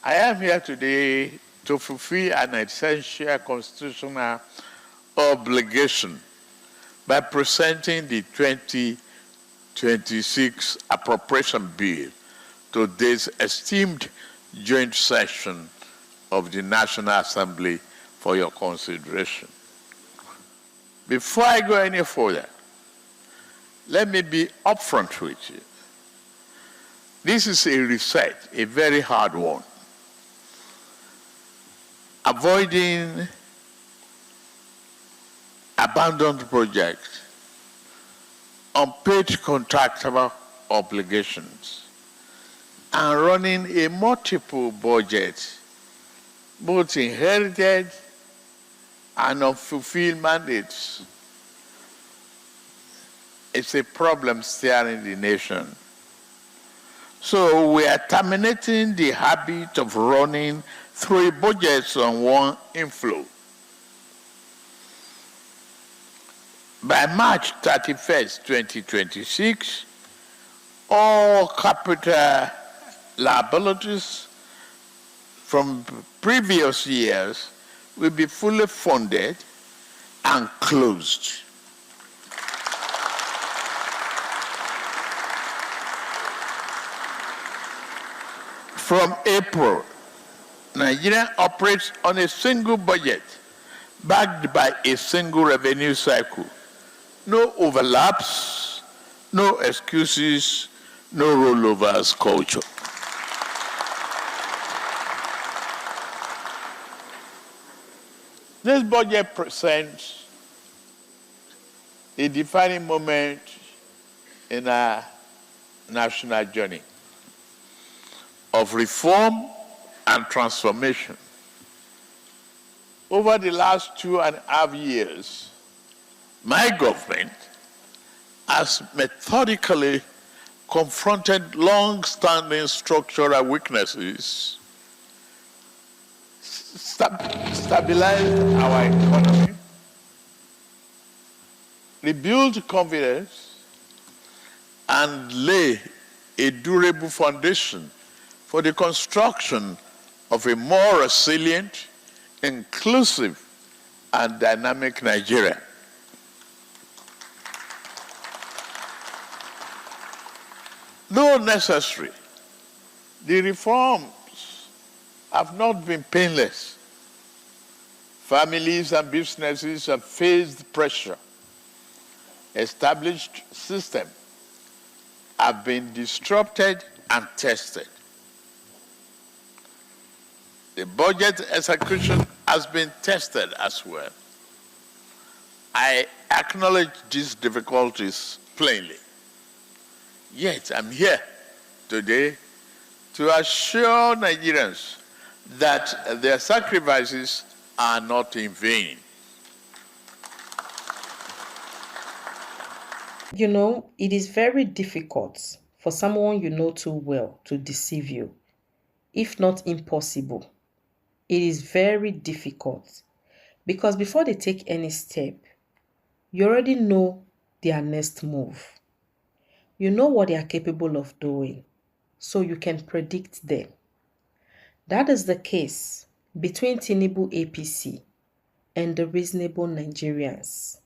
I am here today to fulfill an essential constitutional obligation by presenting the 2026 appropriation bill to this esteemed joint session of the National Assembly for your consideration. Before I go any further, let me be upfront with you. This is a research, a very hard one. Avoiding abandoned projects, unpaid contractual obligations, and running a multiple budget, both inherited and unfulfilled mandates. It's a problem staring the nation. So we are terminating the habit of running 3 budgets on one inflow. By March 31st, 2026, all capital liabilities from previous years will be fully funded and closed. From April, Nigeria operates on a single budget backed by a single revenue cycle. No overlaps, no excuses, no rollovers culture. This budget presents a defining moment in our national journey of reform and transformation. Over the last 2.5 years, my government has methodically confronted long-standing structural weaknesses, stabilized our economy, rebuilt confidence, and lay a durable foundation for the construction of a more resilient, inclusive, and dynamic Nigeria. Though necessary, the reforms have not been painless. Families and businesses have faced pressure. Established systems have been disrupted and tested. The budget execution has been tested as well. I acknowledge these difficulties plainly. Yet I'm here today to assure Nigerians that their sacrifices are not in vain. You know, it is very difficult for someone you know too well to deceive you, if not impossible. It is very difficult because before they take any step, you already know their next move. You know what they are capable of doing, so you can predict them. That is the case between Tinubu-Apc and the reasonable Nigerians.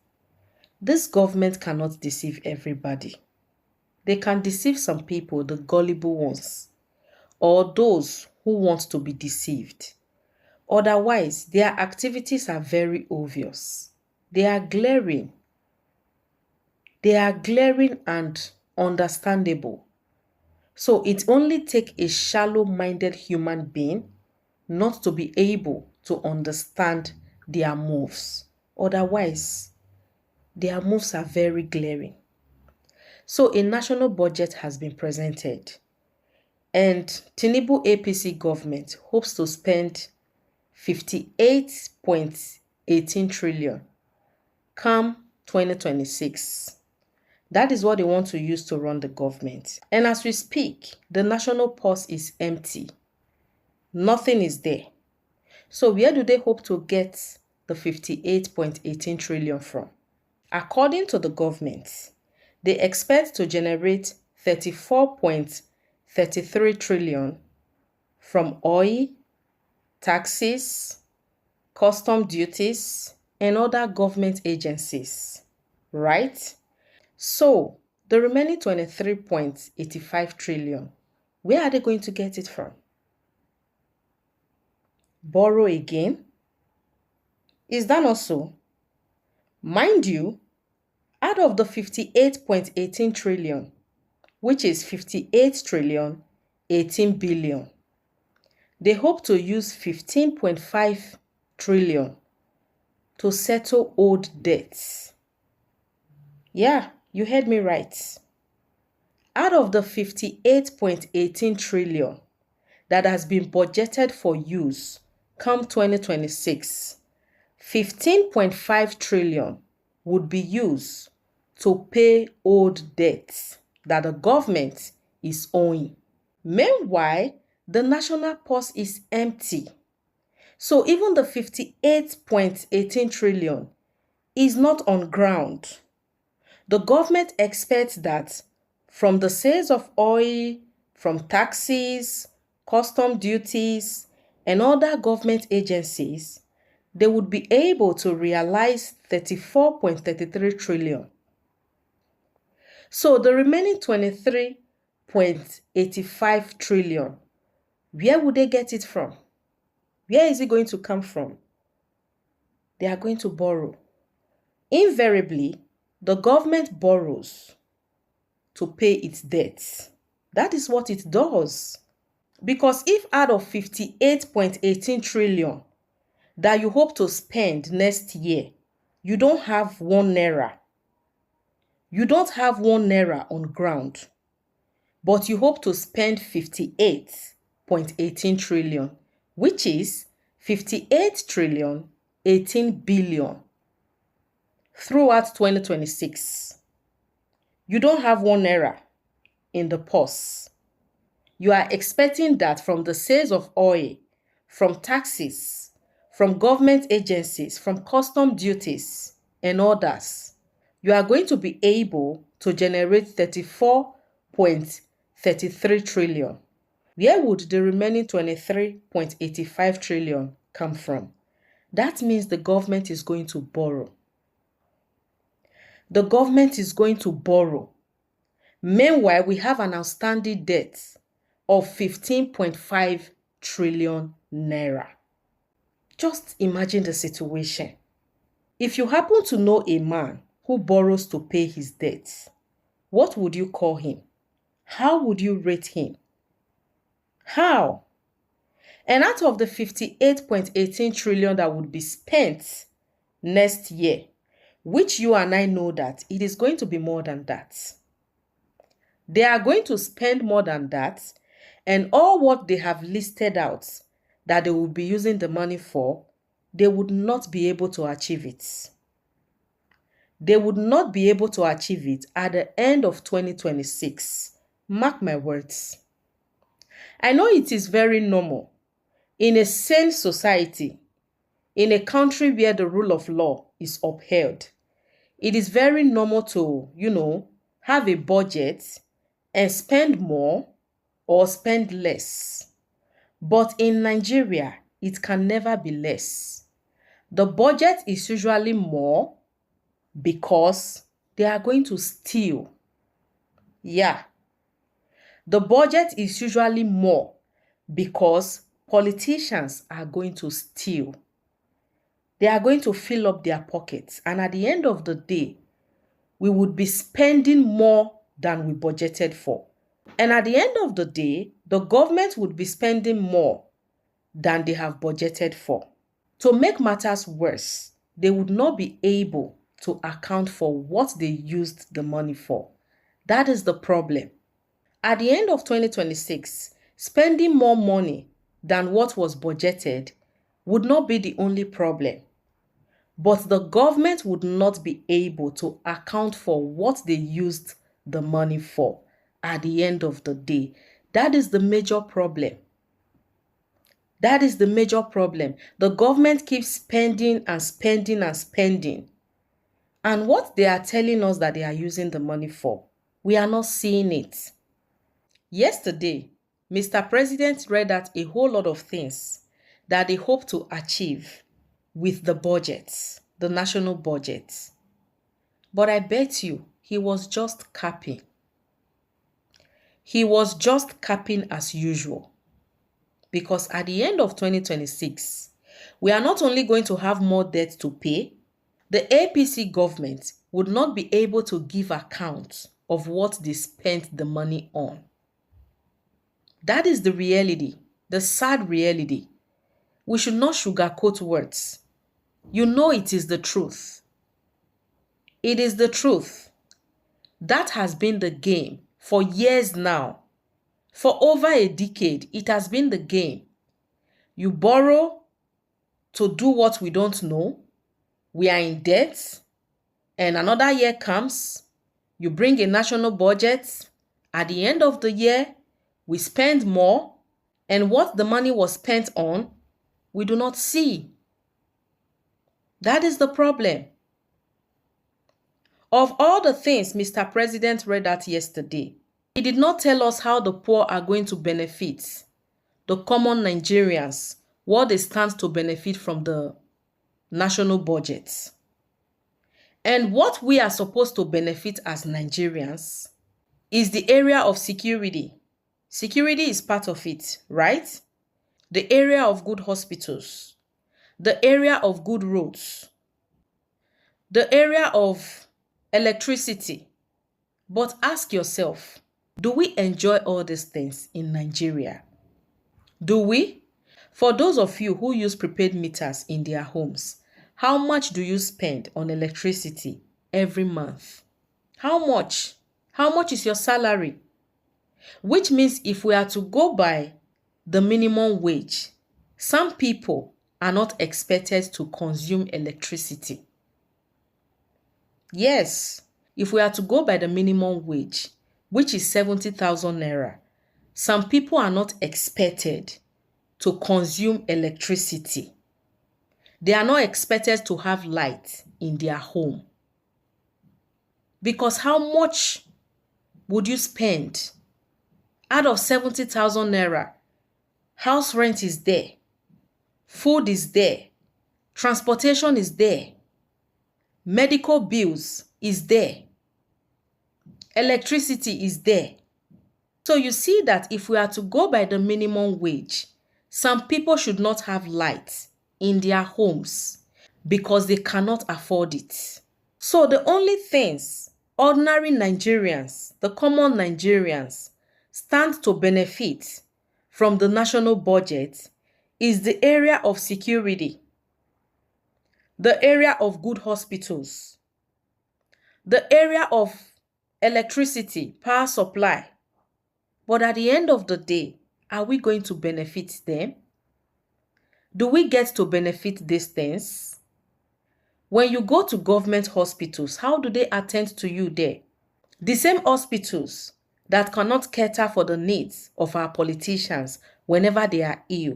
This government cannot deceive everybody. They can deceive some people, the gullible ones, or those who want to be deceived. Otherwise, their activities are very obvious. They are glaring. They are glaring and understandable. So it only takes a shallow-minded human being not to be able to understand their moves. Otherwise, their moves are very glaring. So a national budget has been presented, and Tinubu-Apc government hopes to spend 58.18 trillion come 2026. That is what they want to use to run the government. And as we speak, the national purse is empty. Nothing is there. So where do they hope to get the 58.18 trillion from? According to the government, they expect to generate 34.33 trillion from oil, taxes, custom duties, and other government agencies, right? So, the remaining 23.85 trillion, where are they going to get it from? Borrow again? Is that not so? Mind you, out of the 58.18 trillion, which is 58 trillion 18 billion, they hope to use 15.5 trillion to settle old debts. Yeah, you heard me right. Out of the 58.18 trillion that has been budgeted for use come 2026, 15.5 trillion would be used to pay old debts that the government is owing. Meanwhile, the national purse is empty. So even the 58.18 trillion is not on ground. The government expects that from the sales of oil, from taxes, custom duties, and other government agencies, they would be able to realize 34.33 trillion. So the remaining 23.85 trillion, where would they get it from? Where is it going to come from? They are going to borrow. Invariably, the government borrows to pay its debts. That is what it does. Because if out of 58.18 trillion that you hope to spend next year, you don't have 1 naira. You don't have 1 naira on ground, but you hope to spend 58.18 trillion, which is 58 trillion 18 billion throughout 2026. You don't have 1 naira in the purse. You are expecting that from the sales of oil, from taxes, from government agencies, from custom duties, and others, you are going to be able to generate 34.33 trillion. Where would the remaining 23.85 trillion come from? That means the government is going to borrow. The government is going to borrow. Meanwhile, we have an outstanding debt of 15.5 trillion naira. Just imagine the situation. If you happen to know a man who borrows to pay his debts, what would you call him? How would you rate him? How? And out of the 58.18 trillion that would be spent next year, which you and I know that it is going to be more than that. They are going to spend more than that, and all what they have listed out that they will be using the money for, they would not be able to achieve it. They would not be able to achieve it at the end of 2026. Mark my words. I know it is very normal in a sane society, in a country where the rule of law is upheld. It is very normal to, have a budget and spend more or spend less. But in Nigeria, it can never be less. The budget is usually more because they are going to steal. Yeah. The budget is usually more because politicians are going to steal. They are going to fill up their pockets. And at the end of the day, we would be spending more than we budgeted for. And at the end of the day, the government would be spending more than they have budgeted for. To make matters worse, they would not be able to account for what they used the money for. That is the problem. At the end of 2026, spending more money than what was budgeted would not be the only problem. But the government would not be able to account for what they used the money for at the end of the day. That is the major problem. That is the major problem. The government keeps spending and spending and spending. And what they are telling us that they are using the money for, we are not seeing it. Yesterday, Mr. President read out a whole lot of things that they hope to achieve with the budget, the national budget. But I bet you he was just capping. He was just capping as usual. Because at the end of 2026, we are not only going to have more debt to pay, the APC government would not be able to give account of what they spent the money on. That is the reality, the sad reality. We should not sugarcoat words. You know it is the truth. It is the truth. That has been the game for years now. For over a decade, it has been the game. You borrow to do what we don't know. We are in debt. And another year comes. You bring a national budget. At the end of the year, we spend more. And what the money was spent on, we do not see. That is the problem. Of all the things Mr. President read out yesterday, he did not tell us how the poor are going to benefit, the common Nigerians, what they stand to benefit from the national budget. And what we are supposed to benefit as Nigerians is the area of security. Security is part of it, right? The area of good hospitals, the area of good roads, the area of electricity. But ask yourself, do we enjoy all these things in Nigeria? Do we? For those of you who use prepaid meters in their homes, how much do you spend on electricity every month? How much? How much is your salary? Which means if we are to go by the minimum wage, some people are not expected to consume electricity. Yes, if we are to go by the minimum wage, which is 70,000 naira, some people are not expected to consume electricity. They are not expected to have light in their home. Because how much would you spend? Out of 70,000 naira, house rent is there, food is there, transportation is there, medical bills is there, electricity is there. So you see that if we are to go by the minimum wage, some people should not have light in their homes because they cannot afford it. So the only things ordinary Nigerians, the common Nigerians, stand to benefit from the national budget is the area of security, the area of good hospitals, the area of electricity, power supply. But at the end of the day, are we going to benefit them? Do we get to benefit these things? When you go to government hospitals, how do they attend to you there? The same hospitals that cannot cater for the needs of our politicians whenever they are ill.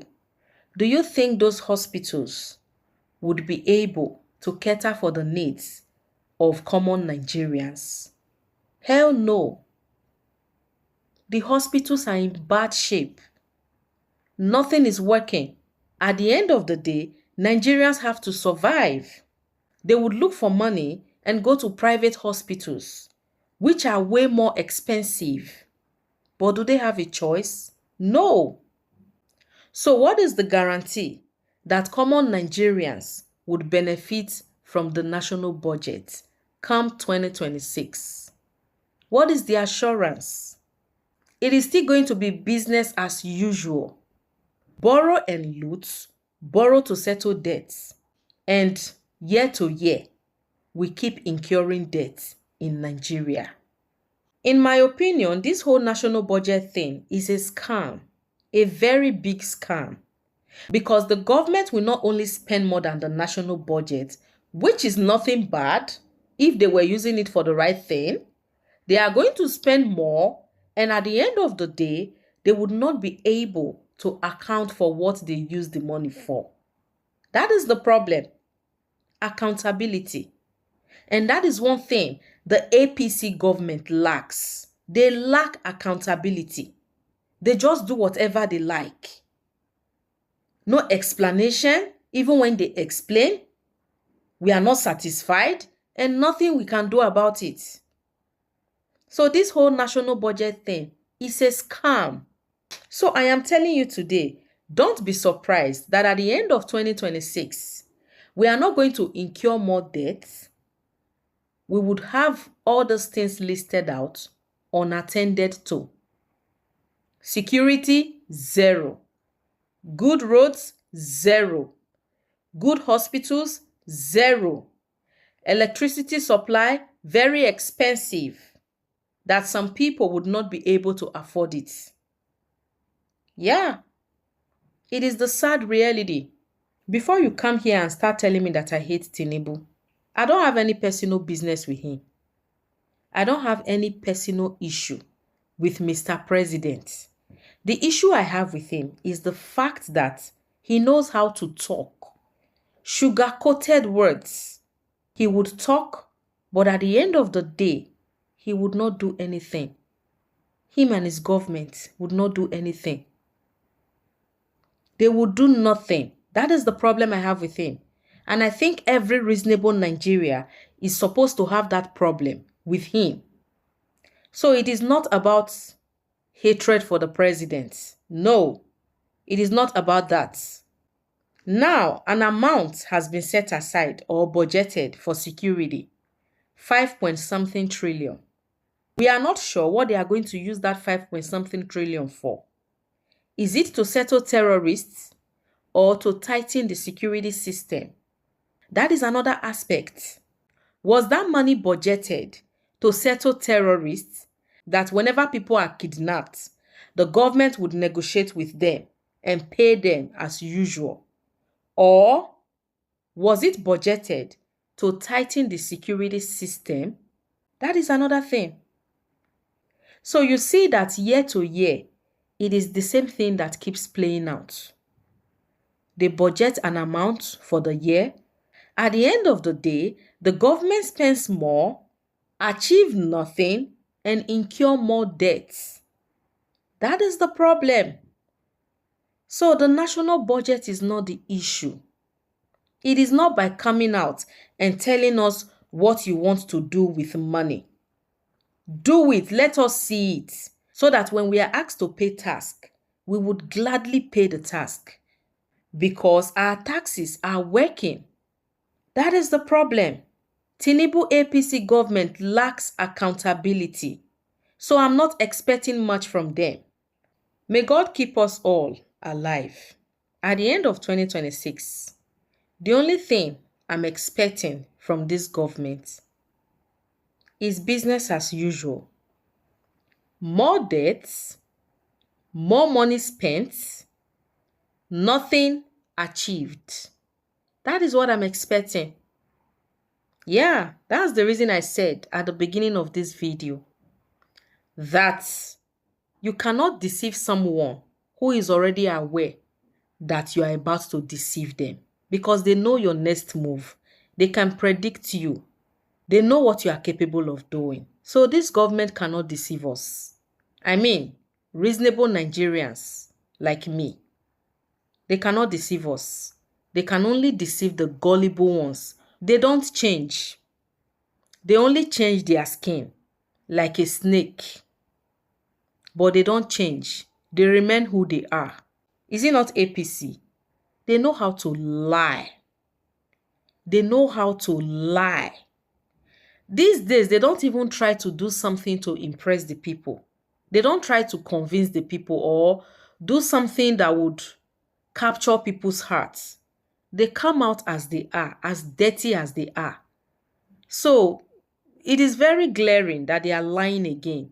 Do you think those hospitals would be able to cater for the needs of common Nigerians? Hell no. The hospitals are in bad shape. Nothing is working. At the end of the day, Nigerians have to survive. They would look for money and go to private hospitals, which are way more expensive. But do they have a choice? No. So what is the guarantee that common Nigerians would benefit from the national budget come 2026? What is the assurance? It is still going to be business as usual. Borrow and loot, borrow to settle debts. And year to year, we keep incurring debt in Nigeria. In my opinion, this whole national budget thing is a scam, a very big scam. Because the government will not only spend more than the national budget, which is nothing bad if they were using it for the right thing, they are going to spend more, and at the end of the day, they would not be able to account for what they use the money for. That is the problem. Accountability. And that is one thing the APC government lacks. They lack accountability. They just do whatever they like. No explanation. Even when they explain, we are not satisfied and nothing we can do about it. So this whole national budget thing is a scam. So I am telling you today, don't be surprised that at the end of 2026, we are not going to incur more debts. We would have all those things listed out unattended to. Security, zero. Good roads, zero. Good hospitals, zero. Electricity supply, very expensive, that some people would not be able to afford it. Yeah, it is the sad reality. Before you come here and start telling me that I hate Tinubu, I don't have any personal business with him. I don't have any personal issue with Mr. President. The issue I have with him is the fact that he knows how to talk. Sugar-coated words. He would talk, but at the end of the day, he would not do anything. Him and his government would not do anything. They would do nothing. That is the problem I have with him. And I think every reasonable Nigeria is supposed to have that problem with him. So it is not about hatred for the president. No, it is not about that. Now, an amount has been set aside or budgeted for security. 5 point something trillion. We are not sure what they are going to use that 5 point something trillion for. Is it to settle terrorists or to tighten the security system? That is another aspect. Was that money budgeted to settle terrorists, that whenever people are kidnapped, the government would negotiate with them and pay them as usual? Or was it budgeted to tighten the security system? That is another thing. So you see that year to year, it is the same thing that keeps playing out. They budget an amount for the year. At the end of the day, the government spends more, achieve nothing, and incur more debts. That is the problem. So the national budget is not the issue. It is not by coming out and telling us what you want to do with money. Do it, let us see it, so that when we are asked to pay tax, we would gladly pay the tax because our taxes are working. That is the problem. Tinubu-Apc government lacks accountability, so I'm not expecting much from them. May God keep us all alive. At the end of 2026, the only thing I'm expecting from this government is business as usual. More debts, more money spent, nothing achieved. That is what I'm expecting. Yeah, that's the reason I said at the beginning of this video that you cannot deceive someone who is already aware that you are about to deceive them, because they know your next move. They can predict you. They know what you are capable of doing. So this government cannot deceive us. I mean, reasonable Nigerians like me. They cannot deceive us. They can only deceive the gullible ones. They don't change. They only change their skin like a snake. But they don't change. They remain who they are. Is it not APC? They know how to lie. They know how to lie. These days, they don't even try to do something to impress the people. They don't try to convince the people or do something that would capture people's hearts. They come out as they are, as dirty as they are. So it is very glaring that they are lying again.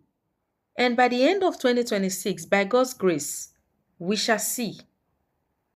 And by the end of 2026, by God's grace, we shall see.